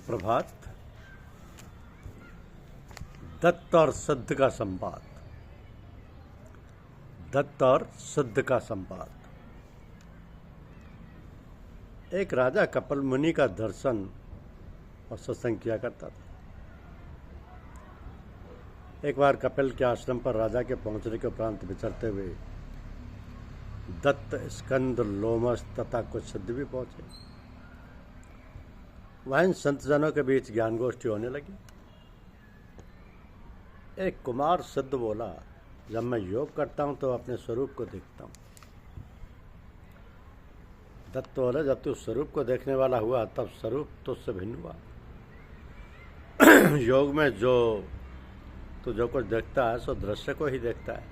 सुप्रभात। दत्त और सिद्ध का संवाद। दत्त और सिद्ध का संवाद। एक राजा कपिल मुनि का दर्शन और सत्संग किया करता था। एक बार कपिल के आश्रम पर राजा के पहुंचने के उपरांत विचरते हुए दत्त, स्कंद, लोमस तथा कुछ सिद्ध भी पहुंचे। वहीं संतजनों के बीच ज्ञान गोष्ठी होने लगी। एक कुमार सिद्ध बोला, जब मैं योग करता हूं तो अपने स्वरूप को देखता हूं। दत्त बोले, जब तू स्वरूप को देखने वाला हुआ तब स्वरूप तो उससे भिन्न हुआ। योग में तू जो कुछ देखता है सो दृश्य को ही देखता है।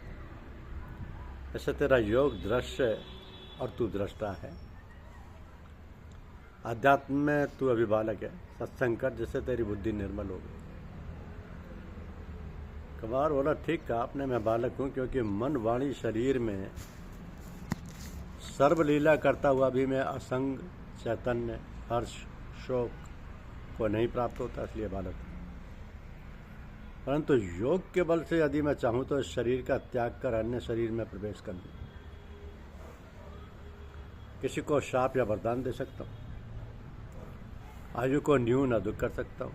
ऐसे तेरा योग दृश्य और तू दृष्टा है। अध्यात्म में तू अभी बालक है। सत्संग कर जिससे तेरी बुद्धि निर्मल हो गई। कुमार बोला, ठीक कहा आपने, मैं बालक हूं क्योंकि मन, वाणी, शरीर में सर्वलीला करता हुआ भी मैं असंग चैतन्य, हर्ष, शोक को नहीं प्राप्त होता, इसलिए बालक हूं। परंतु योग के बल से यदि मैं चाहूं तो इस शरीर का त्याग कर अन्य शरीर में प्रवेश कर लूं। किसी को शाप या वरदान दे सकता हूं, आयु को न्यून अधिक कर सकता हूं।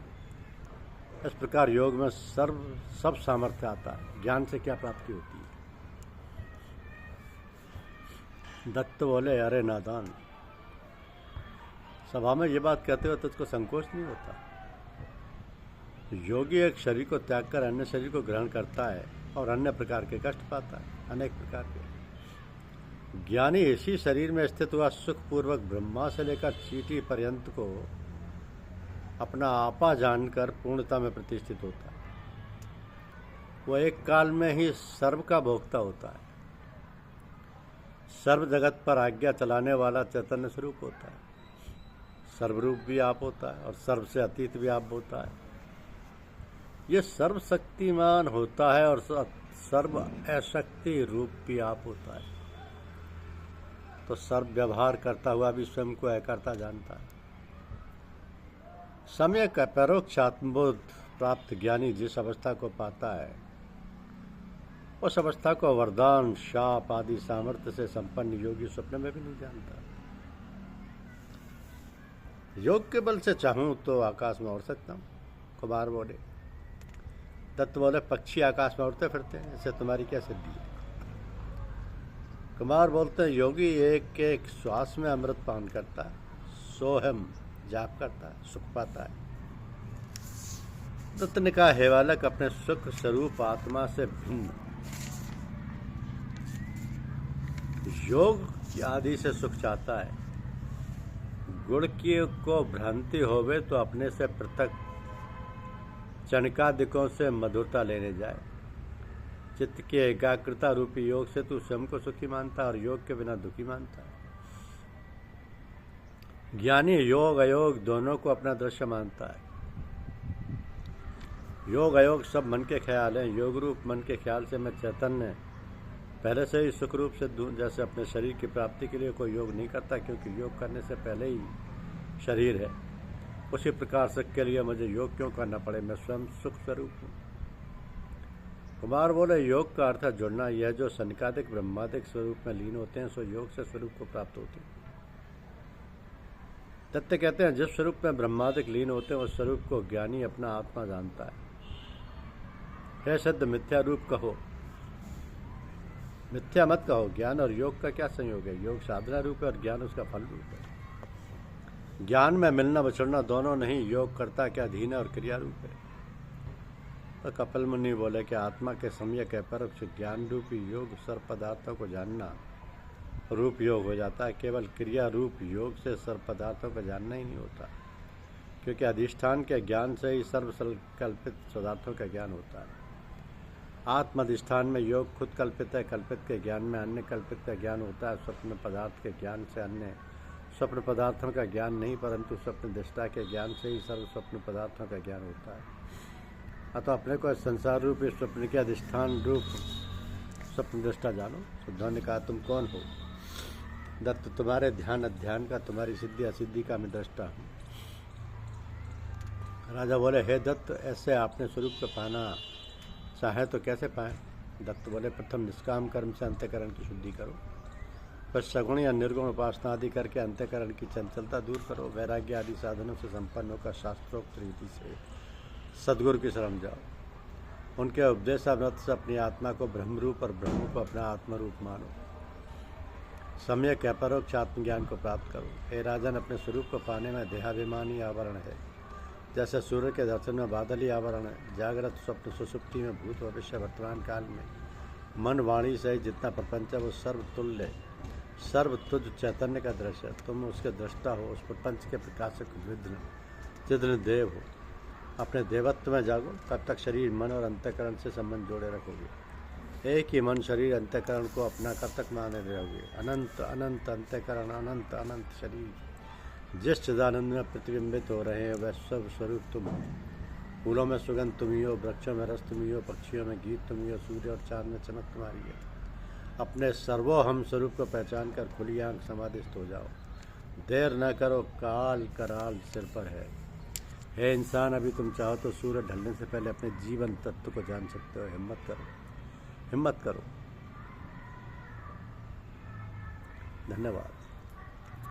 इस प्रकार योग में सब सामर्थ्य आता है। ज्ञान से क्या प्राप्ति होती है? दत्त बोले, अरे नादान, सभा में ये बात कहते हुए तुझको संकोच नहीं होता? योगी एक शरीर को त्याग कर अन्य शरीर को ग्रहण करता है और अन्य प्रकार के कष्ट पाता है, अनेक प्रकार के। ज्ञानी इसी शरीर में स्थित हुआ सुखपूर्वक ब्रह्मा से लेकर चींटी पर्यंत को अपना आपा जानकर पूर्णता में प्रतिष्ठित होता है। वह एक काल में ही सर्व का भोक्ता होता है। सर्व जगत पर आज्ञा चलाने वाला चैतन्य स्वरूप होता है। सर्वरूप भी आप होता है और सर्व से अतीत भी आप होता है। ये सर्वशक्तिमान होता है और सर्व अशक्ति रूप भी आप होता है। तो सर्व व्यवहार करता हुआ भी स्वयं को अकर्ता जानता है। समय का परोक्ष आत्मबोध प्राप्त ज्ञानी जिस अवस्था को पाता है उस अवस्था को वरदान, शाप आदि सामर्थ्य से संपन्न योगी स्वप्न में भी नहीं जानता। योग के बल से चाहूं तो आकाश में उड़ सकता हूं, कुमार बोले। दत्त बोले, पक्षी आकाश में उड़ते फिरते हैं, इससे तुम्हारी क्या सिद्धि है? कुमार बोलते हैं, योगी एक एक श्वास में अमृत पान करता है, सोहम जाप करता है, सुख पाता है। दत्त ने कहा, हे बालक, अपने सुख स्वरूप आत्मा से भिन्न योग आदि से सुख चाहता है। गुण की को भ्रांति होवे तो अपने से पृथक चणकादिकों से मधुरता लेने जाए। चित्त की एकाग्रता रूपी योग से तू स्वयं को सुखी मानता है और योग के बिना दुखी मानता है। ज्ञानी योग अयोग दोनों को अपना दृश्य मानता है। योग अयोग सब मन के ख्याल हैं। योग रूप मन के ख्याल से मैं चैतन्य पहले से ही सुख रूप से दूं। जैसे अपने शरीर की प्राप्ति के लिए कोई योग नहीं करता क्योंकि योग करने से पहले ही शरीर है, उसी प्रकार सुख के लिए मुझे योग क्यों करना पड़े? मैं स्वयं सुख स्वरूप हूँ। कुमार बोले, योग का अर्थ है जुड़ना। यह जो सनकादिक ब्रह्मादिक स्वरूप में लीन होते हैं सो योग से स्वरूप को प्राप्त होते हैं। दत्त कहते हैं, जिस स्वरूप में ब्रह्मादिक लीन होते हैं उस स्वरूप को ज्ञानी अपना आत्मा जानता है। हे सिद्ध, मिथ्या रूप कहो, मिथ्या मत कहो। ज्ञान और योग का क्या संयोग है? योग साधना रूप है और ज्ञान उसका फल रूप है। ज्ञान में मिलना बछड़ना दोनों नहीं, योग करता क्या अधीन है और क्रिया रूप है। तो कपिल मुनि बोले कि आत्मा के सम्यक है परोक्ष ज्ञान रूपी योग सर्व पदार्थों को जानना रूप योग हो जाता है। केवल क्रिया रूप योग से सर्व पदार्थों को जानना ही नहीं होता, क्योंकि अधिष्ठान के ज्ञान से ही सर्व कल्पित पदार्थों का ज्ञान होता है। आत्म अधिष्ठान में योग खुद कल्पित है। कल्पित के ज्ञान में अन्य कल्पित का ज्ञान होता है। स्वप्न पदार्थ के ज्ञान से अन्य स्वप्न पदार्थों का ज्ञान नहीं, परंतु स्वप्न दृष्टा के ज्ञान से ही सर्व स्वप्न पदार्थों का ज्ञान होता है। अतः अपने को संसार रूप इस स्वप्न के अधिष्ठान रूप स्वप्न दृष्टा जानो। शुद्धों ने कहा, तुम कौन हो? दत्त, तुम्हारे ध्यान अध्यान का, तुम्हारी सिद्धि असिद्धि का मैं दृष्टा हूँ। राजा बोले, हे दत्त, ऐसे आपने स्वरूप को पाना चाहे तो कैसे पाएं? दत्त बोले, प्रथम निष्काम कर्म से अंतःकरण की शुद्धि करो, फिर सगुण या निर्गुण उपासना आदि करके अंतःकरण की चंचलता दूर करो, वैराग्य आदि साधनों से संपन्न होकर शास्त्रोक्त रीति से सदगुरु की शरण जाओ। उनके उपदेशामृत से अपनी आत्मा को ब्रह्मरूप और ब्रह्म को अपना आत्मरूप मानो। सम्यक अपरोक्ष आत्मज्ञान को प्राप्त करो। हे राजन, अपने स्वरूप को पाने में देहाभिमानी आवरण है, जैसे सूर्य के दर्शन में बादल ही आवरण है। जागृत स्वप्न सुसुप्ति में भूत भविष्य वर्तमान काल में मन वाणी सहित जितना प्रपंच है वो सर्वतुल्य सर्व तुझ चैतन्य का दृश्य है। तुम उसके दृष्टा हो, उस प्रपंच के प्रकाशक विघ्न चिद्न देव हो। अपने देवत्व में जागो, तब तक शरीर मन और अंतःकरण से संबंध जोड़े रखोगे। एक ही मन शरीर अंतःकरण को अपना कर्तक माने रहोगे। अनंत अनंत अंतःकरण, अनंत अनंत शरीर जिस चिदानंद में प्रतिबिंबित हो रहे हैं वह सब स्वरूप तुम हो। फूलों में सुगंध तुम ही हो, वृक्षों में रस तुम ही हो, पक्षियों में गीत तुम ही हो, सूर्य और चांद में चमक तुम्हारी है। अपने सर्वोहम स्वरूप को पहचान कर खुली आंख समाधिस्थ हो जाओ। देर न करो, काल कराल सिर पर है। हे इंसान, अभी तुम चाहो तो सूरज ढलने से पहले अपने जीवन तत्व को जान सकते हो। हिम्मत करो, हिम्मत करो। धन्यवाद।